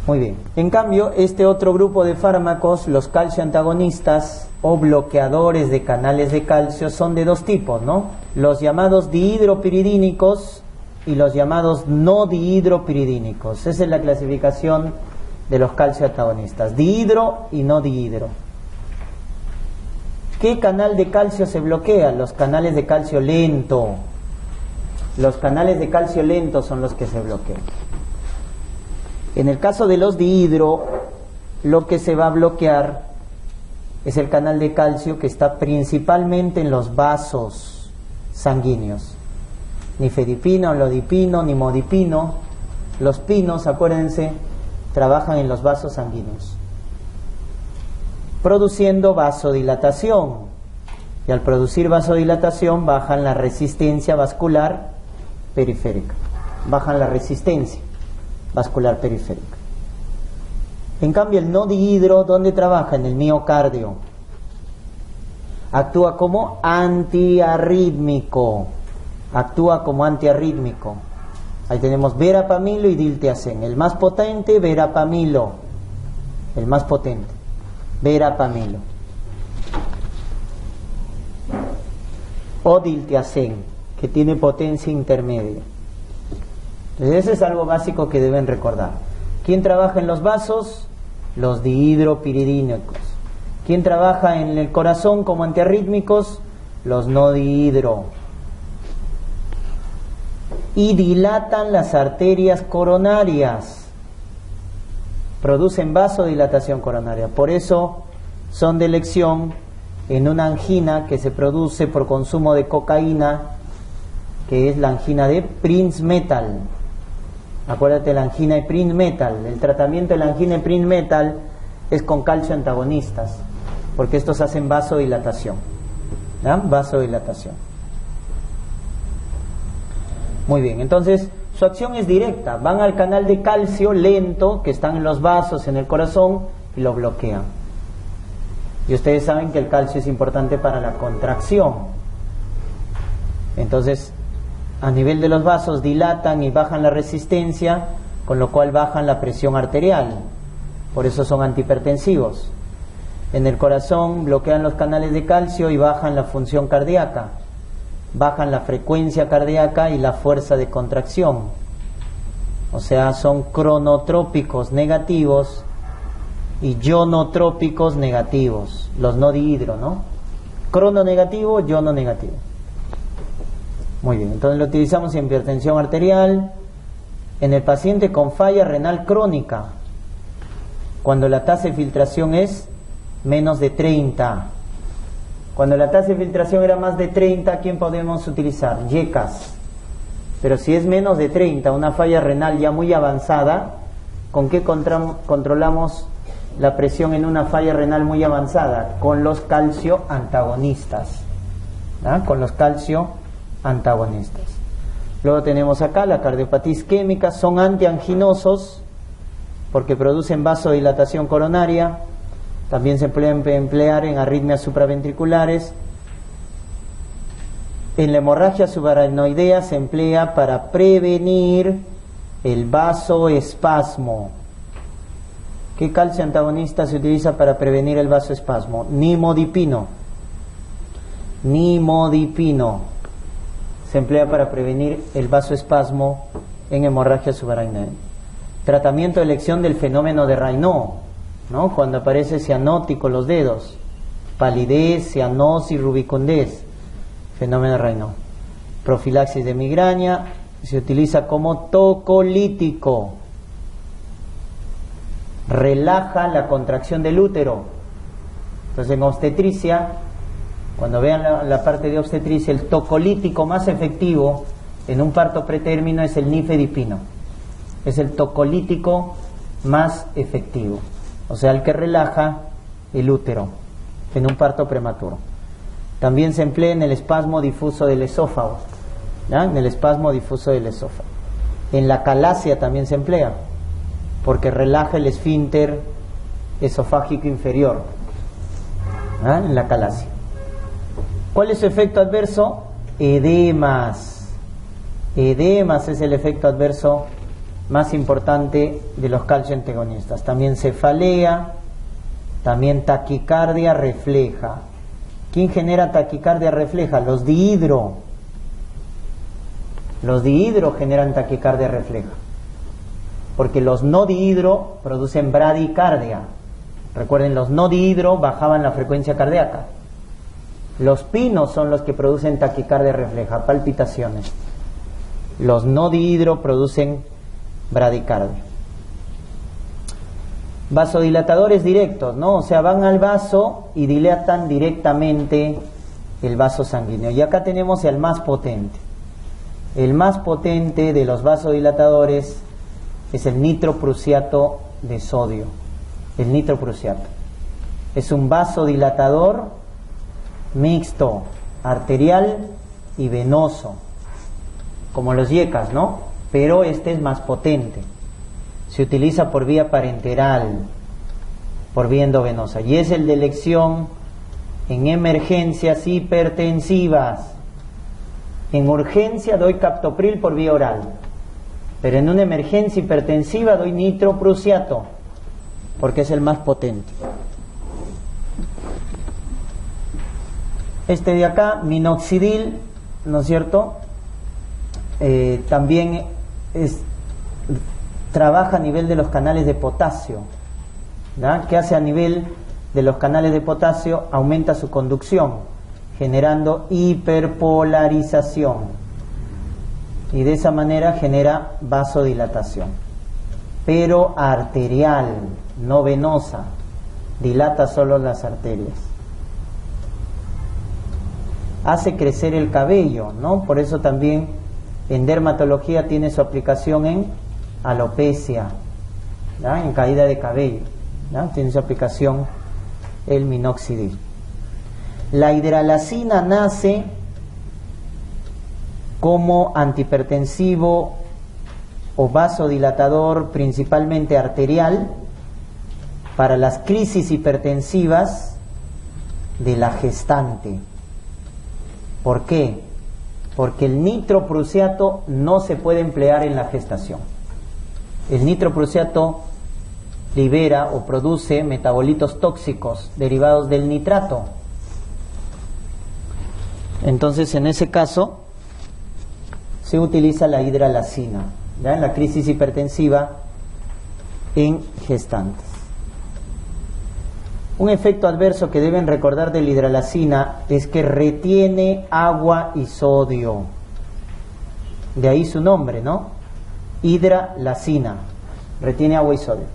Muy bien. En cambio, este otro grupo de fármacos, los calcioantagonistas o bloqueadores de canales de calcio, son de dos tipos, ¿no? Los llamados dihidropiridínicos y los llamados no dihidropiridínicos. Esa es la clasificación de los calcioantagonistas, dihidro y no dihidro. ¿Qué canal de calcio se bloquea? Los canales de calcio lento. Los canales de calcio lento son los que se bloquean. En el caso de los dihidro, lo que se va a bloquear es el canal de calcio que está principalmente en los vasos sanguíneos. Nifedipino, lodipino, nimodipino. Los pinos, acuérdense, trabajan en los vasos sanguíneos, produciendo vasodilatación. Y al producir vasodilatación bajan la resistencia vascular periférica. Bajan la resistencia vascular periférica. En cambio, el no dihidro, ¿dónde trabaja? En el miocardio. Actúa como antiarrítmico. Actúa como antiarrítmico. Ahí tenemos verapamilo y diltiazem. El más potente, verapamilo. El más potente, verapamilo. O diltiazem, que tiene potencia intermedia. Entonces, eso es algo básico que deben recordar. ¿Quién trabaja en los vasos? Los dihidropiridínicos. ¿Quién trabaja en el corazón como antiarrítmicos? Los no dihidro. Y dilatan las arterias coronarias. Producen vasodilatación coronaria. Por eso son de elección en una angina que se produce por consumo de cocaína, que es la angina de Prinzmetal. Acuérdate, la angina de Prinzmetal. El tratamiento de la angina de Prinzmetal es con calcioantagonistas, porque estos hacen vasodilatación. ¿Ya? Vasodilatación. Muy bien, entonces su acción es directa. Van al canal de calcio lento, que están en los vasos, en el corazón, y lo bloquean. Y ustedes saben que el calcio es importante para la contracción. Entonces, a nivel de los vasos dilatan y bajan la resistencia, con lo cual bajan la presión arterial. Por eso son antihipertensivos. En el corazón bloquean los canales de calcio y bajan la función cardíaca. Bajan la frecuencia cardíaca y la fuerza de contracción. O sea, son cronotrópicos negativos y ionotrópicos negativos. Los no dihidro, ¿no? Crono negativo, iono negativo. Muy bien, entonces lo utilizamos en hipertensión arterial, en el paciente con falla renal crónica, cuando la tasa de filtración es menos de 30. Cuando la tasa de filtración era más de 30, ¿quién podemos utilizar? Yecas. Pero si es menos de 30, una falla renal ya muy avanzada, ¿con qué controlamos la presión en una falla renal muy avanzada? Con los calcioantagonistas. ¿Ah? Con los calcioantagonistas. Luego tenemos acá la cardiopatía isquémica. Son antianginosos porque producen vasodilatación coronaria. También se pueden emplear en arritmias supraventriculares. En la hemorragia subaracnoidea se emplea para prevenir el vasoespasmo. ¿Qué calcioantagonista se utiliza para prevenir el vasoespasmo? Nimodipino. Nimodipino se emplea para prevenir el vasoespasmo en hemorragia subaracnoidea. Tratamiento de elección del fenómeno de Raynaud, ¿no? Cuando aparece cianótico los dedos, palidez, cianosis, rubicundez, fenómeno de Raynaud. Profilaxis de migraña, se utiliza como tocolítico. Relaja la contracción del útero. Entonces, en obstetricia, cuando vean la parte de obstetricia, el tocolítico más efectivo en un parto pretérmino es el nifedipino. Es el tocolítico más efectivo. O sea, el que relaja el útero en un parto prematuro. También se emplea en el espasmo difuso del esófago. ¿Ya? En el espasmo difuso del esófago. En la calasia también se emplea, porque relaja el esfínter esofágico inferior. ¿Ah? En la calasia. ¿Cuál es su efecto adverso? Edemas. Edemas es el efecto adverso más importante de los calcioantagonistas. También cefalea, también taquicardia refleja. ¿Quién genera taquicardia refleja? Los dihidro. Los dihidro generan taquicardia refleja, porque los no dihidro producen bradicardia. Recuerden, los no dihidro bajaban la frecuencia cardíaca. Los pinos son los que producen taquicardia refleja, palpitaciones. Los no dihidro producen bradicardia. Vasodilatadores directos, ¿no? O sea, van al vaso y dilatan directamente el vaso sanguíneo. Y acá tenemos el más potente. El más potente de los vasodilatadores es el nitroprusiato de sodio. El nitroprusiato es un vasodilatador mixto, arterial y venoso, como los yecas, ¿no? Pero este es más potente. Se utiliza por vía parenteral, por vía endovenosa, y es el de elección en emergencias hipertensivas. En urgencia doy captopril por vía oral, pero en una emergencia hipertensiva doy nitroprusiato, porque es el más potente. Este de acá, minoxidil, ¿no es cierto? También trabaja a nivel de los canales de potasio, ¿verdad? ¿Qué hace a nivel de los canales de potasio? Aumenta su conducción, generando hiperpolarización, y de esa manera genera vasodilatación, pero arterial, no venosa. Dilata solo las arterias. Hace crecer el cabello, ¿no? Por eso también en dermatología tiene su aplicación en alopecia, ¿ya? En caída de cabello, ¿ya? Tiene su aplicación el minoxidil. La hidralacina nace como antihipertensivo o vasodilatador principalmente arterial para las crisis hipertensivas de la gestante. ¿Por qué? Porque el nitroprusiato no se puede emplear en la gestación. El nitroprusiato libera o produce metabolitos tóxicos derivados del nitrato. Entonces, en ese caso, se utiliza la hidralacina, ¿ya? En la crisis hipertensiva en gestantes. Un efecto adverso que deben recordar de la hidralacina es que retiene agua y sodio. De ahí su nombre, ¿no? Hidralacina, retiene agua y sodio.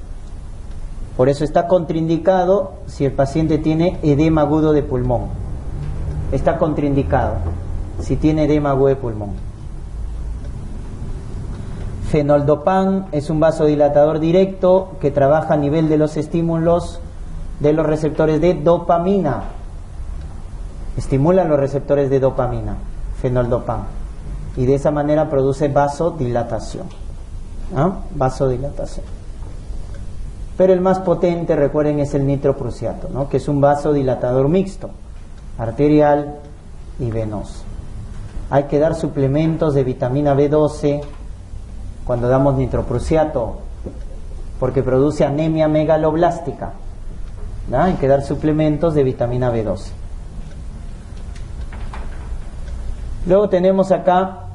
Por eso está contraindicado si el paciente tiene edema agudo de pulmón. Está contraindicado si tiene edema agudo de pulmón. Fenoldopán es un vasodilatador directo que trabaja a nivel de los estímulos de los receptores de dopamina. Estimula los receptores de dopamina, fenoldopán, y de esa manera produce vasodilatación, ¿no? Vasodilatación. Pero el más potente, recuerden, es el nitroprusiato, ¿no? Que es un vasodilatador mixto, arterial y venoso. Hay que dar suplementos de vitamina B12 cuando damos nitroprusiato, porque produce anemia megaloblástica, ¿no? Hay que dar suplementos de vitamina B12. Luego tenemos acá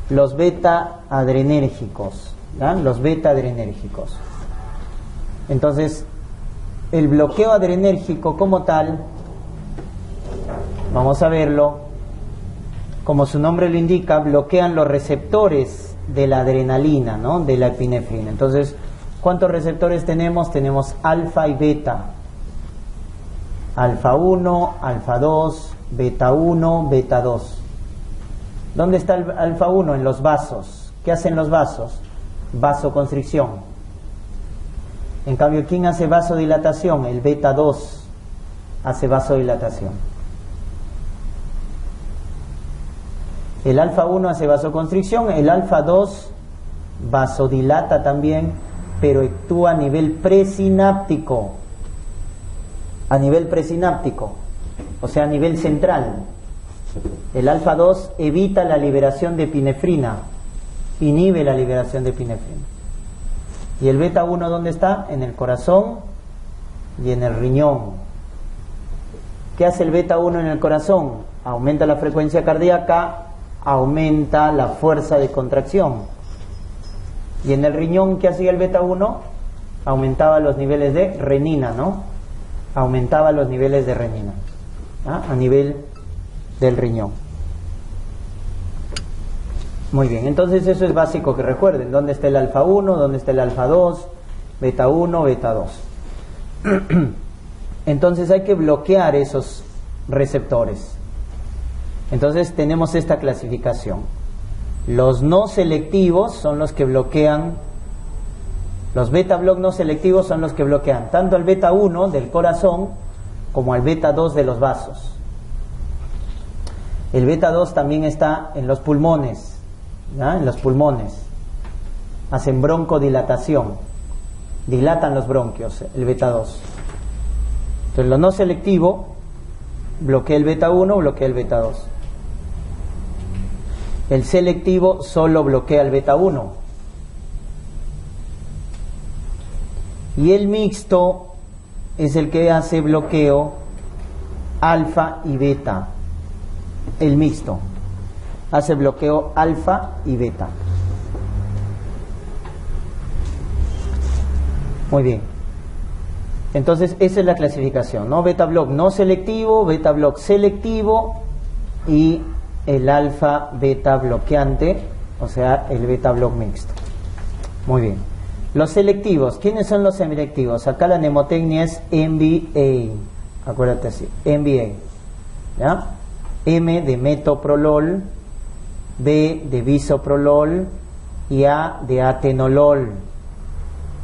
los beta-adrenérgicos, ¿no? Los beta-adrenérgicos. Entonces, el bloqueo adrenérgico como tal, vamos a verlo, como su nombre lo indica, bloquean los receptores de la adrenalina, ¿no? De la epinefrina. Entonces, ¿cuántos receptores tenemos? Tenemos alfa y beta. Alfa 1, alfa 2, beta 1, beta 2. ¿Dónde está el alfa 1? En los vasos. ¿Qué hacen los vasos? Vasoconstricción. En cambio, ¿quién hace vasodilatación? El beta 2 hace vasodilatación. El alfa 1 hace vasoconstricción, el alfa 2 vasodilata también, pero actúa a nivel presináptico. A nivel presináptico, o sea, a nivel central. El alfa 2 evita la liberación de epinefrina inhibe la liberación de epinefrina. ¿Y el beta 1 dónde está? En el corazón y en el riñón. ¿Qué hace el beta 1 en el corazón? Aumenta la frecuencia cardíaca, aumenta la fuerza de contracción. Y en el riñón, ¿qué hacía el beta 1? Aumentaba los niveles de renina, ¿no? Aumentaba los niveles de renina, ¿ah? A nivel del riñón. Muy bien, entonces eso es básico que recuerden. ¿Dónde está el alfa 1? ¿Dónde está el alfa 2? Beta 1, beta 2. Entonces hay que bloquear esos receptores. Entonces tenemos esta clasificación. Los no selectivos son los que bloquean, los beta block no selectivos son los que bloquean tanto al beta 1 del corazón como al beta 2 de los vasos. El beta 2 también está en los pulmones, ¿ya? En los pulmones. Hacen broncodilatación, dilatan los bronquios, el beta 2. Entonces lo no selectivo bloquea el beta 1, bloquea el beta 2. El selectivo solo bloquea el beta 1. Y el mixto es el que hace bloqueo alfa y beta. El mixto hace bloqueo alfa y beta. Muy bien. Entonces esa es la clasificación, ¿no? Beta block no selectivo, beta block selectivo y el alfa beta bloqueante, o sea, el beta block mixto. Muy bien. Los selectivos, ¿quiénes son los selectivos? Acá la mnemotecnia es MBA, acuérdate así, MBA, ¿ya? M de metoprolol, B de bisoprolol y A de atenolol,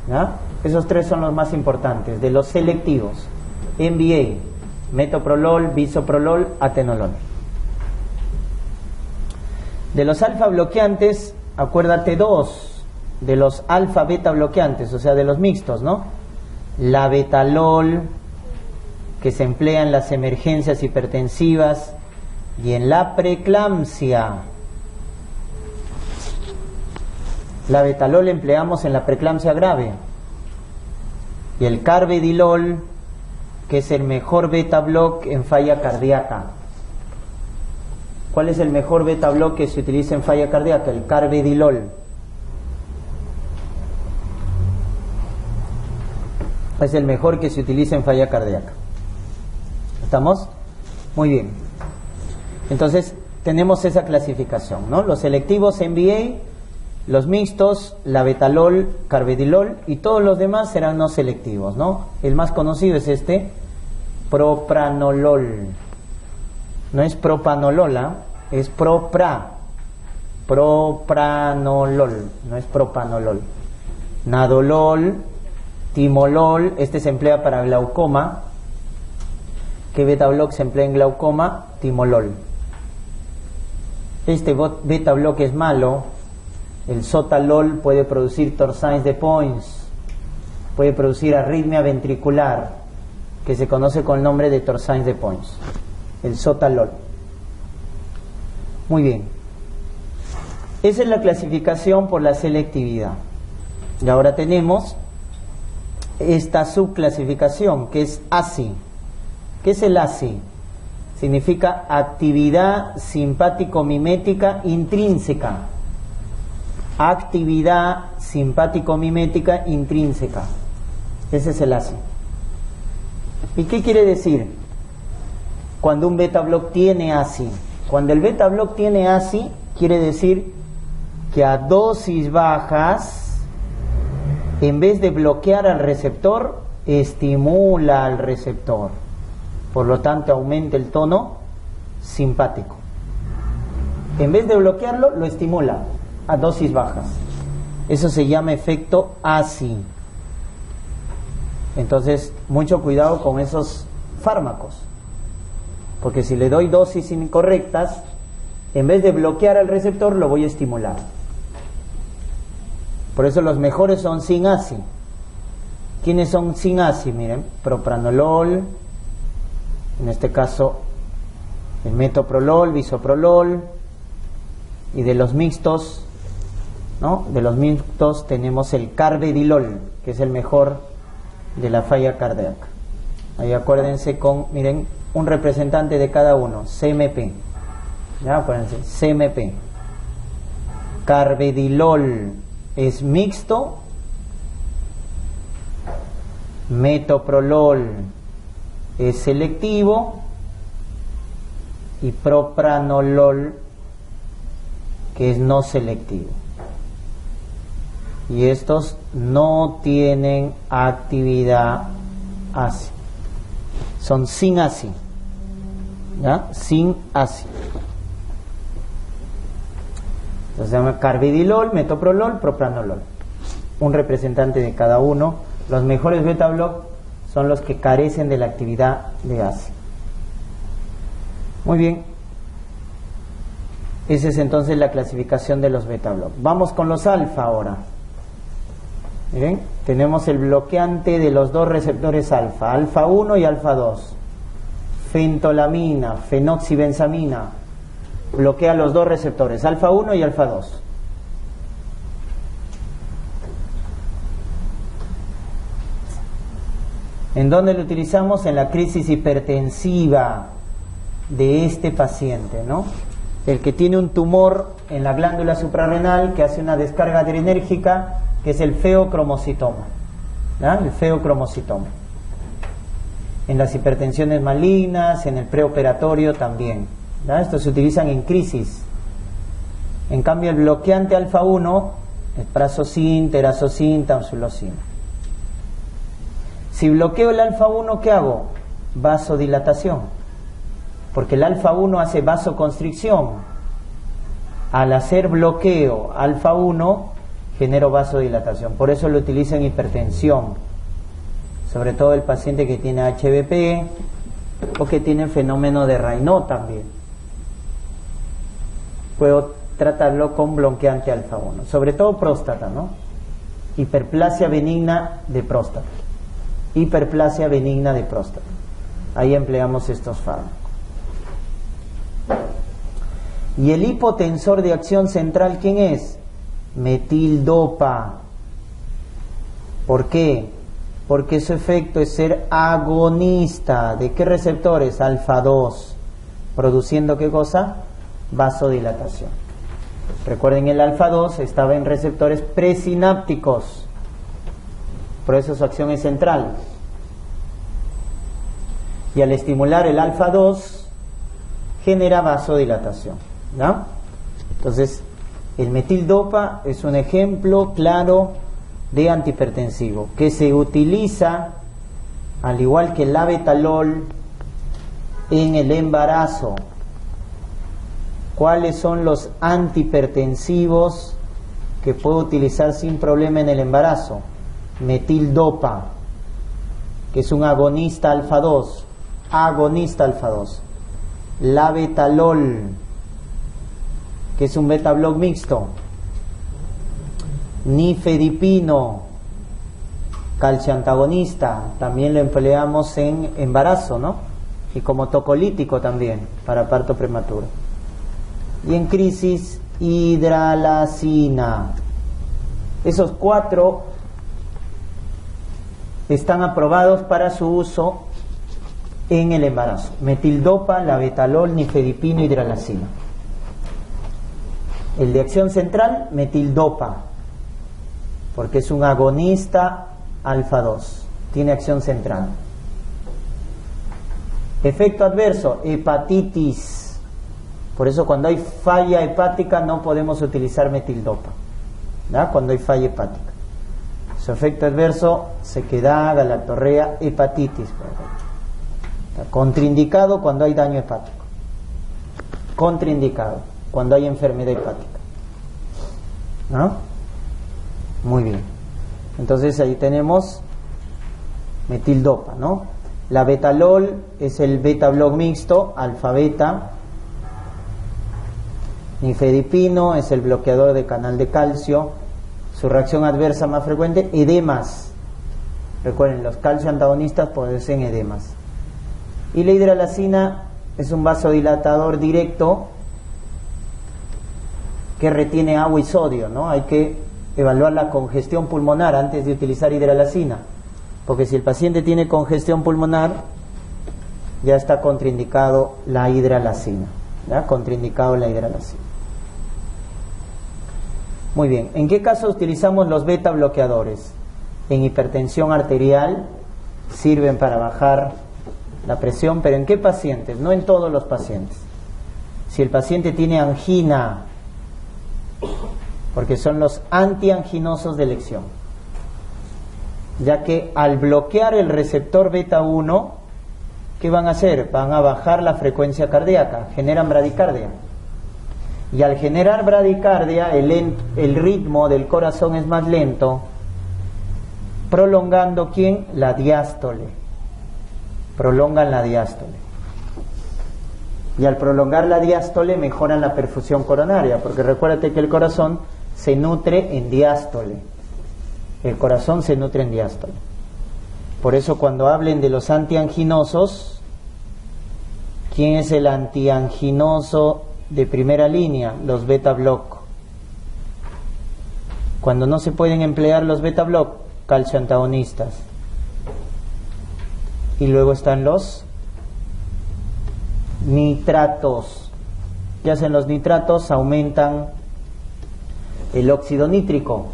¿ya? Esos tres son los más importantes, de los selectivos. MBA, metoprolol, bisoprolol, atenolol. De los alfa bloqueantes, acuérdate dos, de los alfa beta bloqueantes, o sea, de los mixtos, ¿no? La betalol, que se emplea en las emergencias hipertensivas y en la preeclampsia. La betalol empleamos en la preeclampsia grave. Y el carvedilol, que es el mejor beta block en falla cardíaca. ¿Cuál es el mejor beta block que se utiliza en falla cardíaca? El carvedilol. Es el mejor que se utiliza en falla cardíaca. ¿Estamos? Muy bien. Entonces tenemos esa clasificación, ¿no? Los selectivos MBA, los mixtos, la betalol, carvedilol, y todos los demás serán no selectivos, ¿no? El más conocido es este, propranolol. No es propanolola, es propranolol, no es propanolol. Nadolol, timolol, este se emplea para glaucoma. ¿Qué beta block se emplea en glaucoma? Timolol. Este beta block es malo. El sotalol puede producir torsades de Points, puede producir arritmia ventricular, que se conoce con el nombre de torsades de Points. El sotalol. Muy bien. Esa es la clasificación por la selectividad. Y ahora tenemos esta subclasificación, que es ASI. ¿Qué es el ASI? Significa actividad simpático-mimética intrínseca. Actividad simpático-mimética intrínseca. Ese es el ASI. ¿Y qué quiere decir cuando un beta block tiene ASI? Cuando el beta block tiene ASI, quiere decir que a dosis bajas, en vez de bloquear al receptor, estimula al receptor. Por lo tanto, aumenta el tono simpático. En vez de bloquearlo, lo estimula a dosis bajas. Eso se llama efecto ASI. Entonces, mucho cuidado con esos fármacos, porque si le doy dosis incorrectas, en vez de bloquear al receptor, lo voy a estimular. Por eso los mejores son sin ASI. ¿Quiénes son sin ASI? Miren, propranolol, en este caso el metoprolol, bisoprolol, y de los mixtos, ¿no? De los mixtos tenemos el carvedilol, que es el mejor de la falla cardíaca. Ahí acuérdense con, miren, un representante de cada uno, CMP. ¿Ya? Acuérdense, CMP. Carvedilol es mixto, metoprolol es selectivo y propranolol, que es no selectivo. Y estos no tienen actividad ACI. Son sin ACI. ¿Ya? Sin ACI. Entonces se llama carvedilol, metoprolol, propranolol. Un representante de cada uno. Los mejores beta block son los que carecen de la actividad de ACI. Muy bien. Esa es entonces la clasificación de los beta block. Vamos con los alfa ahora. Miren, tenemos el bloqueante de los dos receptores alfa, alfa 1 y alfa 2. Fentolamina, fenoxibenzamina, bloquea los dos receptores, alfa 1 y alfa 2. ¿En dónde lo utilizamos? En la crisis hipertensiva de este paciente, ¿no? El que tiene un tumor en la glándula suprarrenal que hace una descarga adrenérgica, que es el feocromocitoma, ¿ya? El feocromocitoma. En las hipertensiones malignas, en el preoperatorio también, ¿ya? Estos se utilizan en crisis. En cambio el bloqueante alfa 1, el prazosin, terazosin, tamsulosin. Si bloqueo el alfa 1, ¿qué hago? Vasodilatación, porque el alfa 1 hace vasoconstricción. Al hacer bloqueo alfa 1 genero vasodilatación, por eso lo utiliza en hipertensión, sobre todo el paciente que tiene HBP o que tiene fenómeno de Raynaud también. Puedo tratarlo con bloqueante alfa 1, sobre todo próstata, ¿no? Hiperplasia benigna de próstata. Hiperplasia benigna de próstata. Ahí empleamos estos fármacos. Y el hipotensor de acción central, ¿quién es? Metildopa. ¿Por qué? Porque su efecto es ser agonista. ¿De qué receptores? Alfa 2. ¿Produciendo qué cosa? Vasodilatación. Recuerden, el alfa 2 estaba en receptores presinápticos. Por eso su acción es central. Y al estimular el alfa 2 genera vasodilatación, ¿no? Entonces el metildopa es un ejemplo claro de antihipertensivo que se utiliza, al igual que el labetalol, en el embarazo. ¿Cuáles son los antihipertensivos que puedo utilizar sin problema en el embarazo? Metildopa, que es un agonista alfa 2. Agonista alfa 2. Labetalol, que es un beta block mixto. Nifedipino, calcio antagonista, también lo empleamos en embarazo, ¿no? Y como tocolítico también para parto prematuro. Y en crisis, hidralazina. Esos 4 están aprobados para su uso en el embarazo: metildopa, labetalol, nifedipino, hidralazina. El de acción central, metildopa, porque es un agonista alfa 2, tiene acción central. Efecto adverso, hepatitis. Por eso cuando hay falla hepática no podemos utilizar metildopa, ¿ya? Cuando hay falla hepática. Su efecto adverso, sequedad, galactorrea, hepatitis, por ejemplo. Contraindicado cuando hay daño hepático. Contraindicado cuando hay enfermedad hepática, ¿no? Muy bien. Entonces ahí tenemos metildopa, ¿no? La betalol es el beta block mixto, alfa beta. Nifedipino es el bloqueador de canal de calcio. Su reacción adversa más frecuente, edemas. Recuerden, los calcio antagonistas producen edemas. Y la hidralazina es un vasodilatador directo que retiene agua y sodio, ¿no? Hay que evaluar la congestión pulmonar antes de utilizar hidralazina, porque si el paciente tiene congestión pulmonar, ya está contraindicado la hidralazina, ¿ya? Contraindicado la hidralazina. Muy bien, ¿en qué caso utilizamos los beta bloqueadores? En hipertensión arterial sirven para bajar la presión, pero ¿en qué pacientes? No en todos los pacientes. Si el paciente tiene angina, porque son los antianginosos de elección, ya que al bloquear el receptor beta 1, ¿qué van a hacer? Van a bajar la frecuencia cardíaca, generan bradicardia. Y al generar bradicardia, el ritmo del corazón es más lento, prolongando ¿quién? La diástole. Prolongan la diástole. Y al prolongar la diástole mejoran la perfusión coronaria, porque recuérdate que el corazón se nutre en diástole. El corazón se nutre en diástole. Por eso cuando hablen de los antianginosos, ¿quién es el antianginoso de primera línea? Los beta block. Cuando no se pueden emplear los beta block, calcio antagonistas. Y luego están los nitratos. ¿Qué hacen los nitratos? Aumentan el óxido nítrico,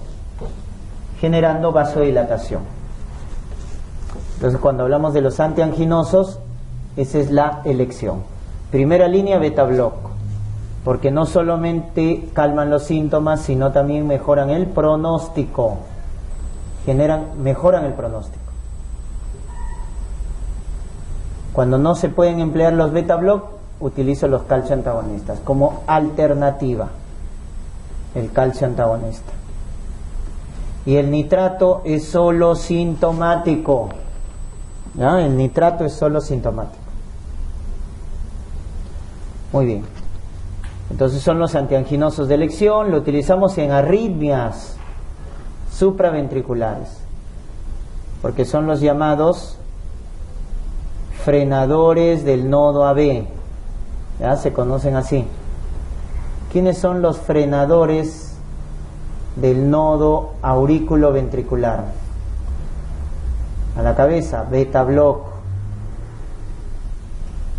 generando vasodilatación. Entonces cuando hablamos de los antianginosos, esa es la elección. Primera línea, beta block, porque no solamente calman los síntomas, sino también mejoran el pronóstico. Mejoran el pronóstico. Cuando no se pueden emplear los beta block, utilizo los calcio antagonistas como alternativa. El calcio antagonista. Y el nitrato es solo sintomático. ¿Ya? El nitrato es solo sintomático. Muy bien. Entonces son los antianginosos de elección. Lo utilizamos en arritmias supraventriculares, porque son los llamados frenadores del nodo AB. ¿Ya? Se conocen así. ¿Quiénes son los frenadores del nodo aurículo-ventricular? A la cabeza, beta block.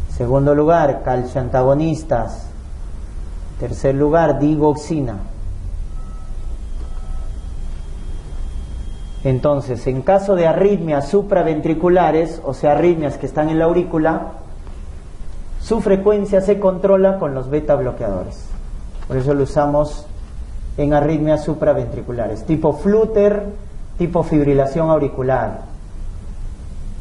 Segundo lugar, calcio antagonistas. Tercer lugar, digoxina. Entonces, en caso de arritmias supraventriculares, o sea, arritmias que están en la aurícula, su frecuencia se controla con los beta bloqueadores. Por eso lo usamos en arritmias supraventriculares, tipo flutter, tipo fibrilación auricular.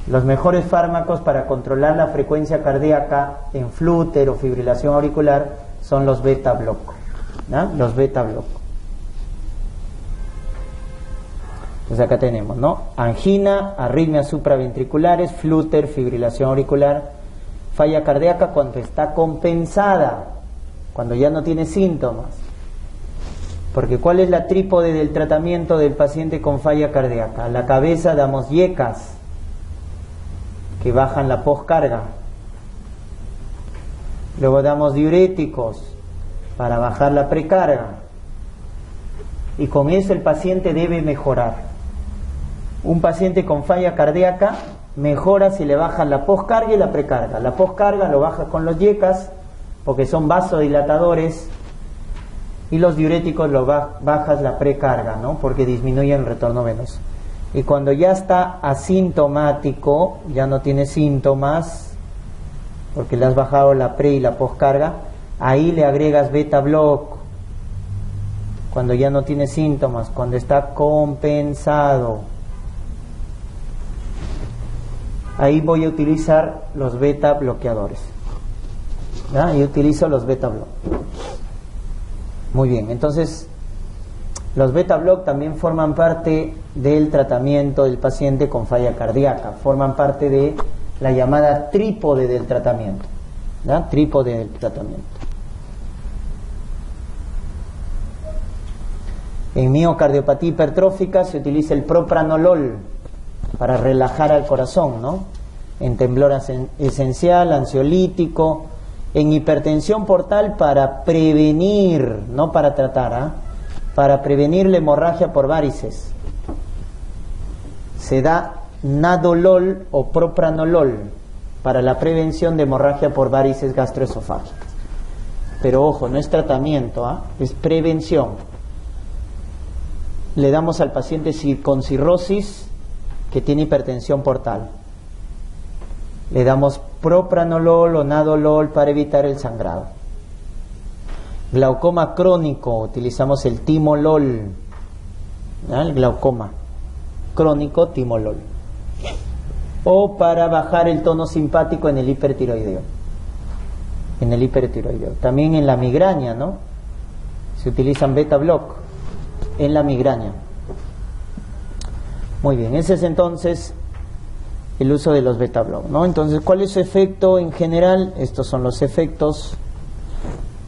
Los mejores fármacos para controlar la frecuencia cardíaca en flutter o fibrilación auricular son los beta block, ¿no? Los beta block. Entonces acá tenemos, ¿no? Angina, arritmias supraventriculares, flutter, fibrilación auricular, falla cardíaca cuando está compensada, cuando ya no tiene síntomas. Porque ¿cuál es la trípode del tratamiento del paciente con falla cardíaca? A la cabeza damos yecas que bajan la poscarga. Luego damos diuréticos para bajar la precarga. Y con eso el paciente debe mejorar. Un paciente con falla cardíaca mejora si le bajan la poscarga y la precarga. La poscarga lo baja con los yecas porque son vasodilatadores, y los diuréticos lo bajas la precarga, ¿no? Porque disminuyen el retorno venoso. Y cuando ya está asintomático, ya no tiene síntomas, porque le has bajado la pre y la poscarga, ahí le agregas beta block. Cuando ya no tiene síntomas, cuando está compensado, ahí voy a utilizar los beta bloqueadores. ¿Ya? Y utilizo los beta block. Muy bien, entonces los beta block también forman parte del tratamiento del paciente con falla cardíaca, forman parte de la llamada trípode del tratamiento. ¿Ya? Trípode del tratamiento. En miocardiopatía hipertrófica se utiliza el propranolol para relajar al corazón, ¿no? En temblor esencial, ansiolítico, En hipertensión portal, para prevenir, no para tratar, para prevenir la hemorragia por varices, se da nadolol o propranolol para la prevención de hemorragia por varices gastroesofágicas. Pero ojo, no es tratamiento, es prevención. Le damos al paciente con cirrosis que tiene hipertensión portal. Le damos propranolol o nadolol para evitar el sangrado. Glaucoma crónico, utilizamos el timolol, el glaucoma crónico, timolol. O para bajar el tono simpático en el hipertiroideo. También en la migraña, ¿no? Se utilizan beta block en la migraña. Muy bien, ese es entonces el uso de los beta block, ¿no? Entonces, ¿cuál es su efecto en general? Estos son los efectos.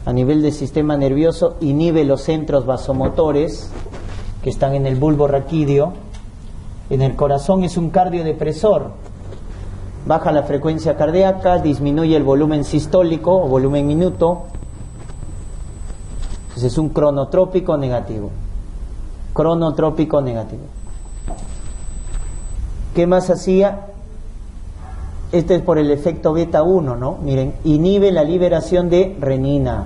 A nivel del sistema nervioso, inhibe los centros vasomotores que están en el bulbo raquídeo. En el corazón es un cardiodepresor, baja la frecuencia cardíaca, disminuye el volumen sistólico o volumen minuto. Entonces es un cronotrópico negativo. ¿Qué más hacía? Este es por el efecto beta 1, ¿no? Miren, inhibe la liberación de renina.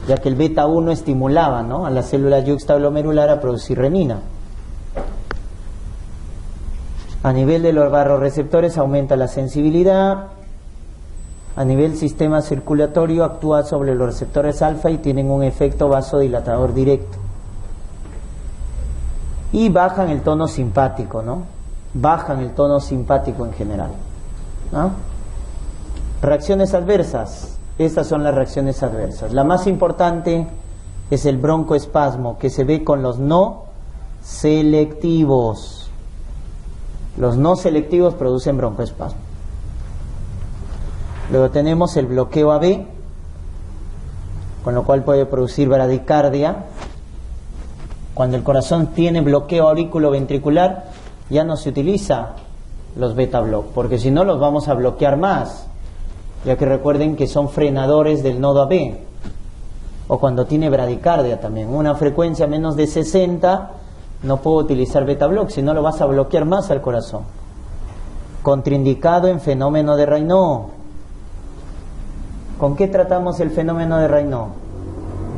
Ya que el beta 1 estimulaba, ¿no?, a la célula yuxtaglomerular a producir renina. A nivel de los barroreceptores aumenta la sensibilidad. A nivel sistema circulatorio actúa sobre los receptores alfa y tienen un efecto vasodilatador directo. Y bajan el tono simpático, ¿no? Bajan el tono simpático en general, ¿no? Reacciones adversas. Estas son las reacciones adversas. La más importante es el broncoespasmo, que se ve con los no selectivos. Los no selectivos producen broncoespasmo. Luego tenemos el bloqueo AB, con lo cual puede producir bradicardia. Cuando el corazón tiene bloqueo auriculoventricular, ya no se utiliza los beta block, porque si no los vamos a bloquear más, ya que recuerden que son frenadores del nodo AB. O cuando tiene bradicardia también, una frecuencia menos de 60, no puedo utilizar beta block, si no lo vas a bloquear más al corazón. Contraindicado en fenómeno de Raynaud. ¿Con qué tratamos el fenómeno de Raynaud?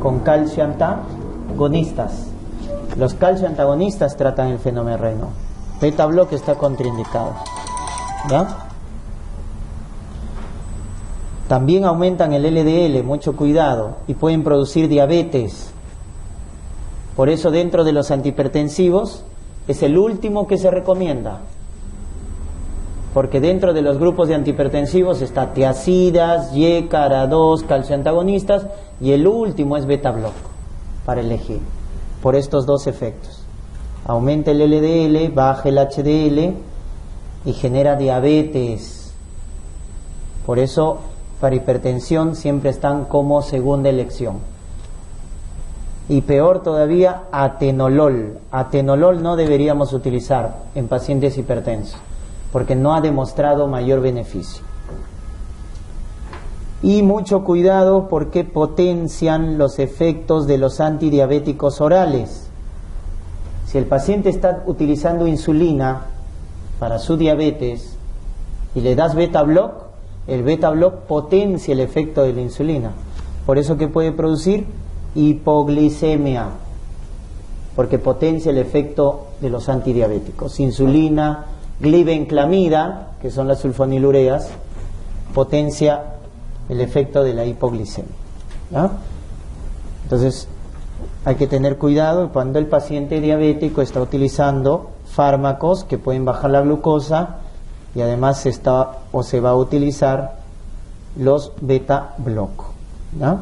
Con calcio antagonistas. Los calcio antagonistas tratan el fenómeno de Raynaud. Beta block está contraindicado, ¿ya? También aumentan el LDL, mucho cuidado, y pueden producir diabetes. Por eso dentro de los antihipertensivos es el último que se recomienda, porque dentro de los grupos de antihipertensivos está tiazidas, YECA, ARA2, calcio antagonistas, y el último es beta block para elegir, por estos dos efectos. Aumenta el LDL, baja el HDL y genera diabetes. Por eso para hipertensión siempre están como segunda elección. Y peor todavía, atenolol. Atenolol no deberíamos utilizar en pacientes hipertensos, porque no ha demostrado mayor beneficio. Y mucho cuidado porque potencian los efectos de los antidiabéticos orales. Si el paciente está utilizando insulina para su diabetes y le das beta block, el beta block potencia el efecto de la insulina. Por eso, ¿qué puede producir? Hipoglicemia, porque potencia el efecto de los antidiabéticos. Insulina, glibenclamida, que son las sulfonilureas, potencia el efecto de la hipoglicemia, ¿no? Entonces hay que tener cuidado cuando el paciente diabético está utilizando fármacos que pueden bajar la glucosa, y además se va a utilizar los beta block, ¿no?